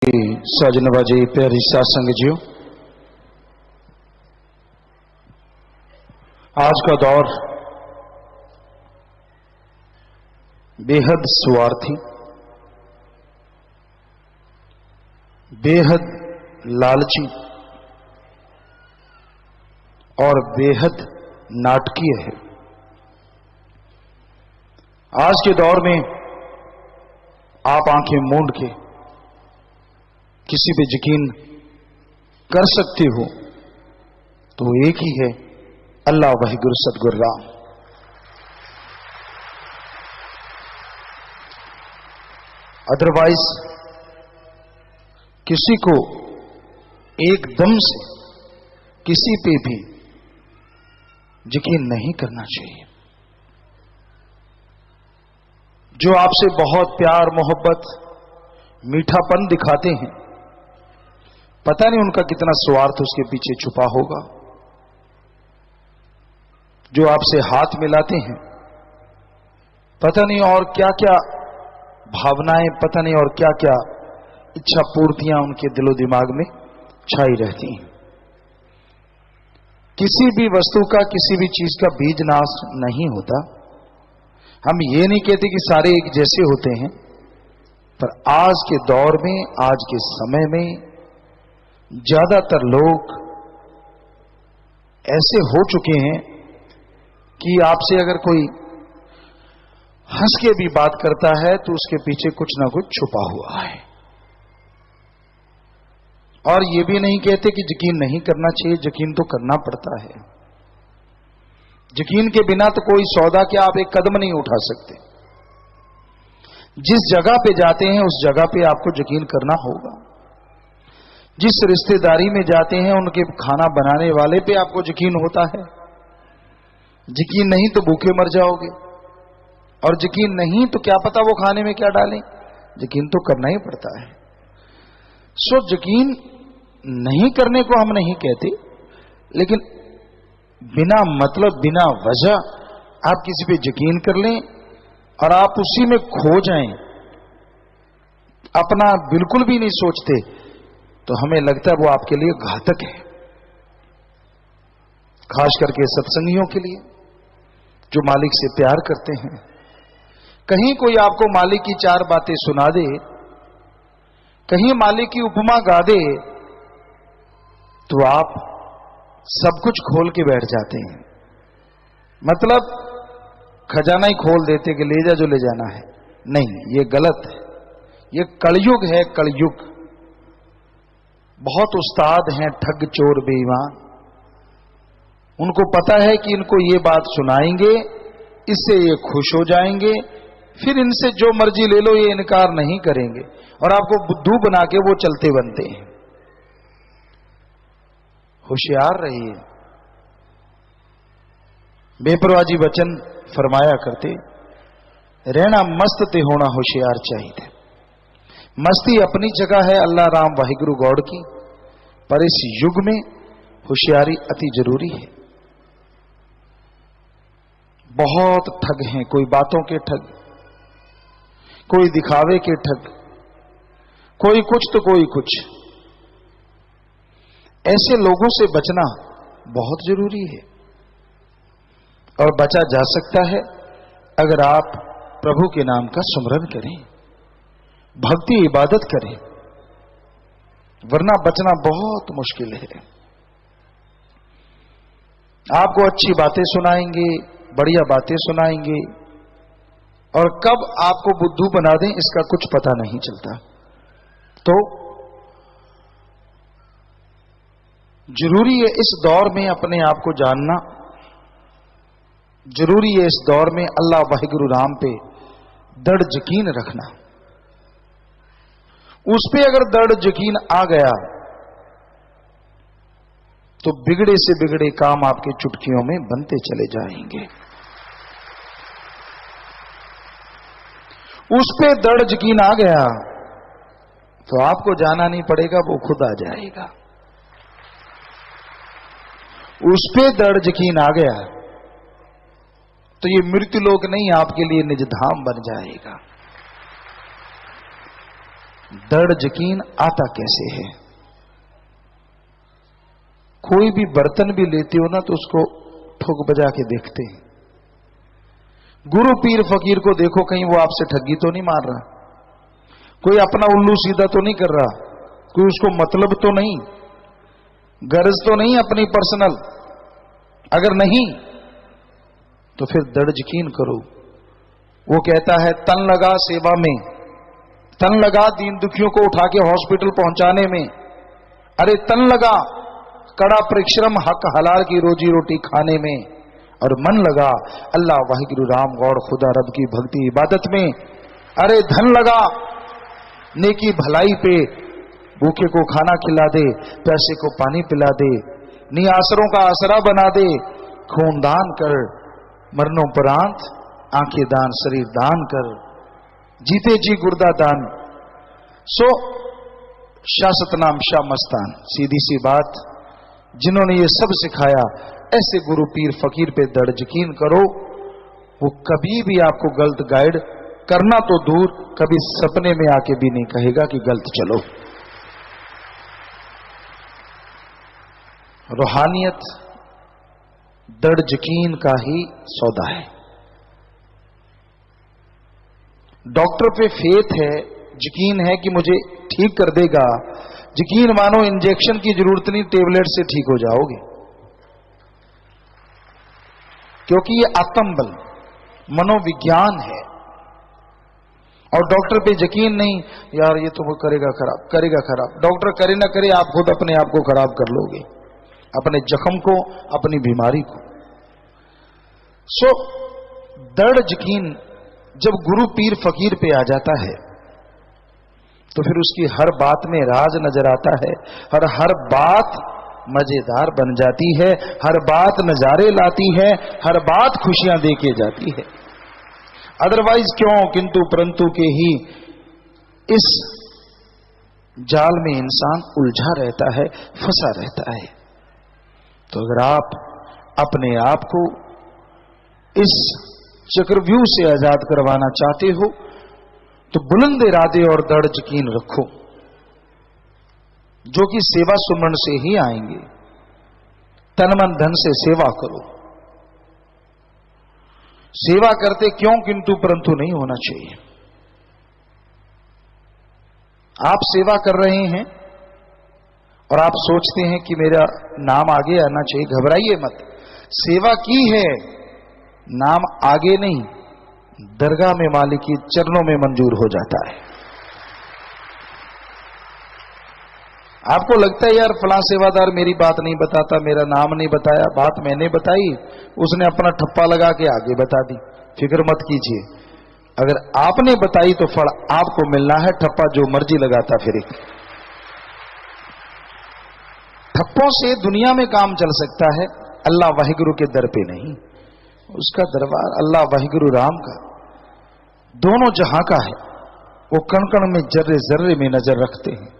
साजन बाजी प्यारी सासंग जियो, आज का दौर बेहद स्वार्थी, बेहद लालची और बेहद नाटकीय है। आज के दौर में आप आंखें मूंद के किसी पे यकीन कर सकते हो तो एक ही है, अल्लाह वाहिगुरु सतगुरु राम। अदरवाइज किसी को एकदम से किसी पे भी यकीन नहीं करना चाहिए। जो आपसे बहुत प्यार मोहब्बत मीठापन दिखाते हैं, पता नहीं उनका कितना स्वार्थ उसके पीछे छुपा होगा। जो आपसे हाथ मिलाते हैं, पता नहीं और क्या क्या भावनाएं, पता नहीं और क्या क्या इच्छा पूर्तियां उनके दिलो दिमाग में छाई रहती हैं। किसी भी वस्तु का, किसी भी चीज का बीज नाश नहीं होता। हम ये नहीं कहते कि सारे एक जैसे होते हैं, पर आज के दौर में, आज के समय में ज्यादातर लोग ऐसे हो चुके हैं कि आपसे अगर कोई हंस के भी बात करता है तो उसके पीछे कुछ ना कुछ छुपा हुआ है। और ये भी नहीं कहते कि यकीन नहीं करना चाहिए, यकीन तो करना पड़ता है। यकीन के बिना तो कोई सौदा क्या आप एक कदम नहीं उठा सकते। जिस जगह पे जाते हैं उस जगह पे आपको यकीन करना होगा। जिस रिश्तेदारी में जाते हैं उनके खाना बनाने वाले पे आपको यकीन होता है। यकीन नहीं तो भूखे मर जाओगे, और यकीन नहीं तो क्या पता वो खाने में क्या डालें। यकीन तो करना ही पड़ता है। सो यकीन नहीं करने को हम नहीं कहते, लेकिन बिना मतलब बिना वजह आप किसी पे यकीन कर लें और आप उसी में खो जाएं, अपना बिल्कुल भी नहीं सोचते, तो हमें लगता है वो आपके लिए घातक है। खास करके सत्संगियों के लिए जो मालिक से प्यार करते हैं। कहीं कोई आपको मालिक की चार बातें सुना दे, कहीं मालिक की उपमा गा दे, तो आप सब कुछ खोल के बैठ जाते हैं। मतलब खजाना ही खोल देते कि ले जा जो ले जाना है। नहीं, ये गलत है। ये कलयुग है, कलयुग। बहुत उस्ताद हैं ठग चोर बेईमान, उनको पता है कि इनको ये बात सुनाएंगे, इससे ये खुश हो जाएंगे, फिर इनसे जो मर्जी ले लो ये इनकार नहीं करेंगे, और आपको बुद्धू बना के वो चलते बनते हैं। होशियार रहिए। बेपरवाजी वचन फरमाया करते, रहना मस्त ते होना होशियार चाहिए। मस्ती अपनी जगह है अल्लाह राम वाहिगुरु गौड़ की, पर इस युग में होशियारी अति जरूरी है। बहुत ठग हैं, कोई बातों के ठग, कोई दिखावे के ठग, कोई कुछ तो कोई कुछ। ऐसे लोगों से बचना बहुत जरूरी है, और बचा जा सकता है अगर आप प्रभु के नाम का सुमरन करें, भक्ति इबादत करें, वरना बचना बहुत मुश्किल है। आपको अच्छी बातें सुनाएंगे, बढ़िया बातें सुनाएंगे, और कब आपको बुद्धू बना दें इसका कुछ पता नहीं चलता। तो जरूरी है इस दौर में अपने आप को जानना, जरूरी है इस दौर में अल्लाह वाहिगुरु राम पे दृढ़ यकीन रखना। उस पे अगर दृढ़ यकीन आ गया तो बिगड़े से बिगड़े काम आपके चुटकियों में बनते चले जाएंगे। उस पे दृढ़ यकीन आ गया तो आपको जाना नहीं पड़ेगा, वो खुद आ जाएगा। उस पे दृढ़ यकीन आ गया तो ये मृत्यु लोक नहीं, आपके लिए निज धाम बन जाएगा। दर्द यकीन आता कैसे है? कोई भी बर्तन भी लेते हो ना तो उसको ठोक बजा के देखते हैं। गुरु पीर फकीर को देखो, कहीं वो आपसे ठगी तो नहीं मार रहा, कोई अपना उल्लू सीधा तो नहीं कर रहा, कोई उसको मतलब तो नहीं, गर्ज तो नहीं अपनी पर्सनल। अगर नहीं तो फिर दृढ़ यकीन करो। वो कहता है तन लगा सेवा में, तन लगा दीन दुखियों को उठा के हॉस्पिटल पहुंचाने में, अरे तन लगा कड़ा परिश्रम हक हलाल की रोजी रोटी खाने में, और मन लगा अल्लाह वाहिगुरु राम गौर खुदा रब की भक्ति इबादत में। अरे धन लगा नेकी भलाई पे, भूखे को खाना खिला दे, प्यासे को पानी पिला दे, निआसरों का आसरा बना दे, खून दान कर, मरणोपरांत आंखें दान, शरीर दान कर, जीते जी गुर्दा दान। सो शासत नाम शाह मस्तान, सीधी सी बात, जिन्होंने ये सब सिखाया ऐसे गुरु पीर फकीर पे दृढ़ यकीन करो। वो कभी भी आपको गलत गाइड करना तो दूर, कभी सपने में आके भी नहीं कहेगा कि गलत चलो। रूहानियत दृढ़ यकीन का ही सौदा है। डॉक्टर पे फेथ है, यकीन है कि मुझे ठीक कर देगा, यकीन मानो इंजेक्शन की जरूरत नहीं, टेबलेट से ठीक हो जाओगे, क्योंकि ये आत्मबल मनोविज्ञान है। और डॉक्टर पे यकीन नहीं, यार ये तो वो करेगा खराब, करेगा खराब। डॉक्टर करे ना करे, आप खुद अपने आप को खराब कर लोगे, अपने जख्म को, अपनी बीमारी को। सो दृढ़ यकीन जब गुरु पीर फकीर पे आ जाता है तो फिर उसकी हर बात में राज नजर आता है, और हर बात मजेदार बन जाती है, हर बात नजारे लाती है, हर बात खुशियां दे के जाती है। अदरवाइज क्यों किंतु परंतु के ही इस जाल में इंसान उलझा रहता है, फंसा रहता है। तो अगर आप अपने आप को इस चक्रव्यूह से आजाद करवाना चाहते हो तो बुलंद इरादे और दृढ़ यकीन रखो, जो कि सेवा सुमरण से ही आएंगे। तन मन धन से सेवा करो। सेवा करते क्यों किंतु परंतु नहीं होना चाहिए। आप सेवा कर रहे हैं और आप सोचते हैं कि मेरा नाम आगे आना चाहिए, घबराइए मत। सेवा की है, नाम आगे नहीं, दरगाह में मालिक की चरणों में मंजूर हो जाता है। आपको लगता है यार फलां सेवादार मेरी बात नहीं बताता, मेरा नाम नहीं बताया, बात मैंने बताई, उसने अपना ठप्पा लगा के आगे बता दी। फिक्र मत कीजिए, अगर आपने बताई तो फल आपको मिलना है, ठप्पा जो मर्जी लगाता फिरे। ठप्पों से दुनिया में काम चल सकता है, अल्लाह वाहिगुरु के दर पे नहीं। उसका दरबार अल्लाह वाहिगुरु राम का दोनों जहां का है। वो कण कण में जर्रे जर्रे में नजर रखते हैं,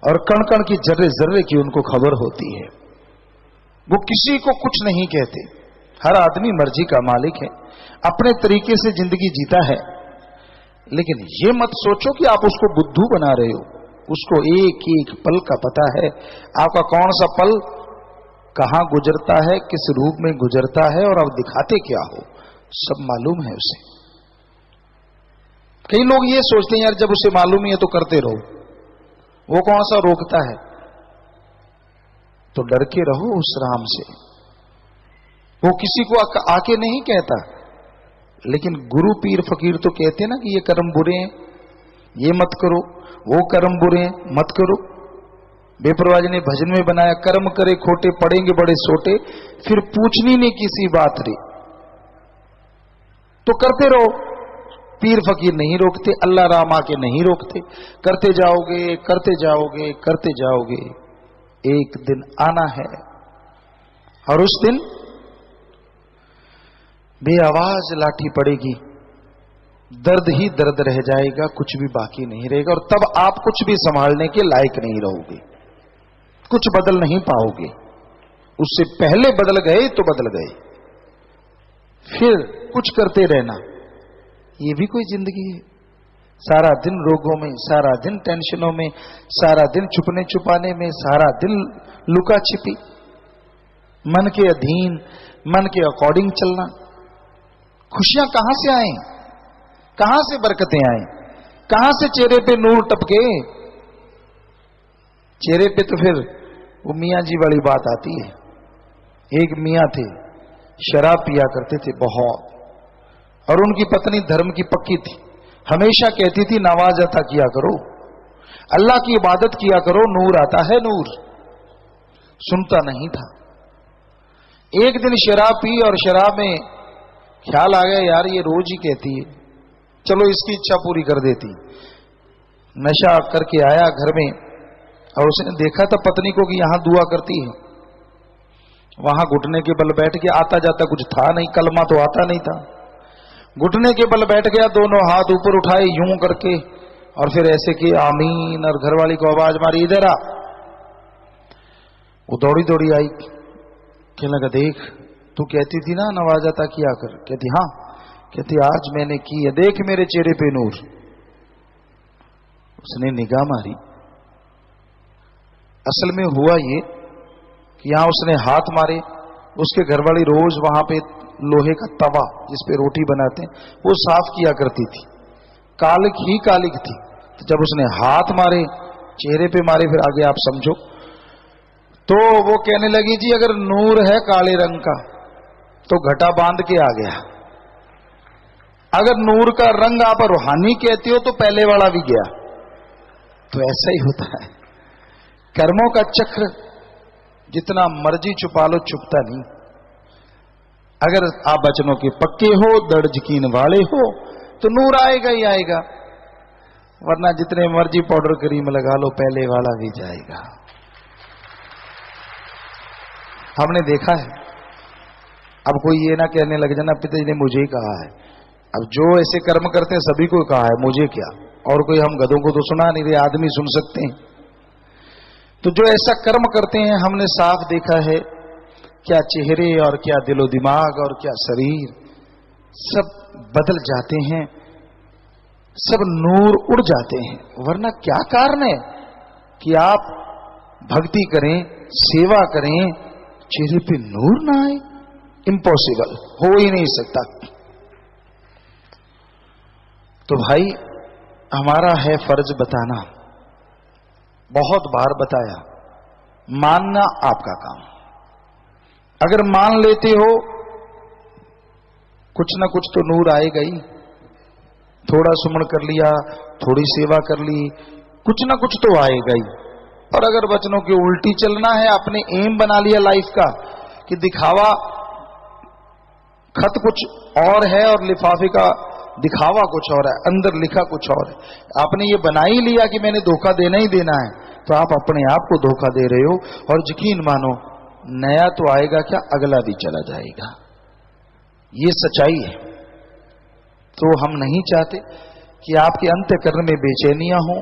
और कण कण की जर्रे जर्रे की उनको खबर होती है। वो किसी को कुछ नहीं कहते, हर आदमी मर्जी का मालिक है, अपने तरीके से जिंदगी जीता है। लेकिन ये मत सोचो कि आप उसको बुद्धू बना रहे हो। उसको एक एक पल का पता है, आपका कौन सा पल कहां गुजरता है, किस रूप में गुजरता है, और आप दिखाते क्या हो, सब मालूम है उसे। कई लोग ये सोचते हैं यार जब उसे मालूम ही है तो करते रहो, वो कौन सा रोकता है। तो डर के रहो उस राम से। वो किसी को आके नहीं कहता, लेकिन गुरु पीर फकीर तो कहते ना कि ये कर्म बुरे हैं, ये मत करो, वो कर्म बुरे हैं, मत करो। बेपरवाह ने भजन में बनाया, कर्म करे खोटे पड़ेंगे बड़े सोटे, फिर पूछनी नहीं किसी बात रे। तो करते रहो, पीर फकीर नहीं रोकते, अल्लाह राम आके नहीं रोकते। करते जाओगे करते जाओगे करते जाओगे, एक दिन आना है और उस दिन बेआवाज लाठी पड़ेगी, दर्द ही दर्द रह जाएगा, कुछ भी बाकी नहीं रहेगा। और तब आप कुछ भी संभालने के लायक नहीं रहोगे, कुछ बदल नहीं पाओगे। उससे पहले बदल गए तो बदल गए, फिर कुछ करते रहना, ये भी कोई जिंदगी है? सारा दिन रोगों में, सारा दिन टेंशनों में, सारा दिन छुपने छुपाने में, सारा दिन लुका छिपी, मन के अधीन, मन के अकॉर्डिंग चलना। खुशियां कहां से आए, कहां से बरकतें आए, कहां से चेहरे पे नूर टपके? चेहरे पे तो फिर वो मियां जी वाली बात आती है। एक मियां थे, शराब पिया करते थे बहुत, और उनकी पत्नी धर्म की पक्की थी, हमेशा कहती थी नमाज अता किया करो, अल्लाह की इबादत किया करो, नूर आता है नूर। सुनता नहीं था। एक दिन शराब पी और शराब में ख्याल आ गया यार ये रोज ही कहती है, चलो इसकी इच्छा पूरी कर देती। नशा करके आया घर में और उसने देखा था पत्नी को कि यहां दुआ करती है, वहां घुटने के बल बैठ के, आता जाता कुछ था नहीं, कलमा तो आता नहीं था, घुटने के बल बैठ गया, दोनों हाथ ऊपर उठाए यूं करके, और फिर ऐसे कि आमीन, और घरवाली को आवाज मारी इधर आ। वो दौड़ी दौड़ी आई, कहने लगा देख तू कहती थी ना नमाज अता किया कर, कहती हाँ, कहती आज मैंने की है, देख मेरे चेहरे पे नूर। उसने निगाह मारी, असल में हुआ ये कि यहां उसने हाथ मारे, उसके घरवाली रोज वहां पे लोहे का तवा जिस पे रोटी बनाते हैं वो साफ किया करती थी, कालिक ही कालिक थी। तो जब उसने हाथ मारे, चेहरे पे मारे, फिर आगे आप समझो, तो वो कहने लगी जी अगर नूर है काले रंग का तो घटा बांध के आ गया, अगर नूर का रंग आप रूहानी कहते हो तो पहले वाला भी गया। तो ऐसा ही होता है, कर्मों का चक्र जितना मर्जी छुपा लो छुपता नहीं। अगर आप वचनों के पक्के हो, दृढ़ यकीन वाले हो, तो नूर आएगा ही आएगा, वरना जितने मर्जी पाउडर क्रीम लगा लो पहले वाला भी जाएगा। हमने देखा है, अब कोई ये ना कहने लग जाना पिताजी ने मुझे ही कहा है, अब जो ऐसे कर्म करते हैं सभी को कहा है, मुझे क्या, और कोई हम गधों को तो सुना नहीं रहे, आदमी सुन सकते हैं। तो जो ऐसा कर्म करते हैं हमने साफ देखा है, क्या चेहरे और क्या दिलो दिमाग और क्या शरीर सब बदल जाते हैं, सब नूर उड़ जाते हैं। वरना क्या कारण है कि आप भक्ति करें, सेवा करें, चेहरे पे नूर ना आए? इम्पॉसिबल, हो ही नहीं सकता। तो भाई हमारा है फर्ज बताना, बहुत बार बताया, मानना आपका काम। अगर मान लेते हो कुछ ना कुछ तो नूर आएगा ही, थोड़ा सुमन कर लिया, थोड़ी सेवा कर ली, कुछ ना कुछ तो आएगा ही। और अगर वचनों की उल्टी चलना है, आपने एम बना लिया लाइफ का कि दिखावा, खत कुछ और है और लिफाफे का दिखावा कुछ और है, अंदर लिखा कुछ और है, आपने ये बना ही लिया कि मैंने धोखा देना ही देना है, तो आप अपने आप को धोखा दे रहे हो। और यकीन मानो नया तो आएगा क्या, अगला भी चला जाएगा, ये सच्चाई है। तो हम नहीं चाहते कि आपके अंतःकरण में बेचैनियां हो,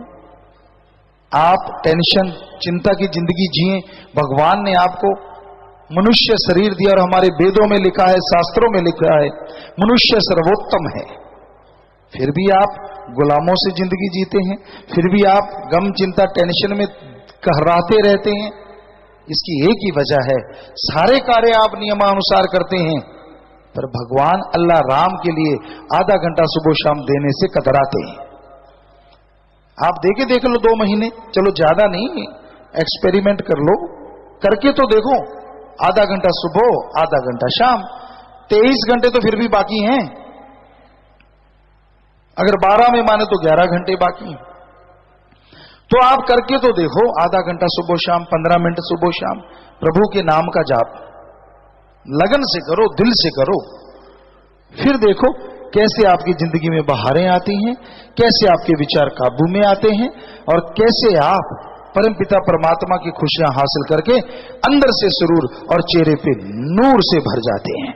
आप टेंशन चिंता की जिंदगी जिए। भगवान ने आपको मनुष्य शरीर दिया और हमारे वेदों में लिखा है, शास्त्रों में लिखा है, मनुष्य सर्वोत्तम है, फिर भी आप गुलामों से जिंदगी जीते हैं, फिर भी आप गम चिंता टेंशन में कहराते रहते हैं। इसकी एक ही वजह है, सारे कार्य आप नियमानुसार करते हैं, पर भगवान अल्लाह राम के लिए आधा घंटा सुबह शाम देने से कतराते हैं। आप देख लो 2 महीने, चलो ज्यादा नहीं, एक्सपेरिमेंट कर लो, करके तो देखो, आधा घंटा सुबह आधा घंटा शाम, 23 घंटे तो फिर भी बाकी हैं। अगर 12 में माने तो 11 घंटे बाकी हैं। तो आप करके तो देखो, आधा घंटा सुबह शाम, 15 मिनट सुबह शाम, प्रभु के नाम का जाप लगन से करो, दिल से करो, फिर देखो कैसे आपकी जिंदगी में बहारें आती हैं, कैसे आपके विचार काबू में आते हैं, और कैसे आप परमपिता परमात्मा की खुशियां हासिल करके अंदर से सुरूर और चेहरे पे नूर से भर जाते हैं।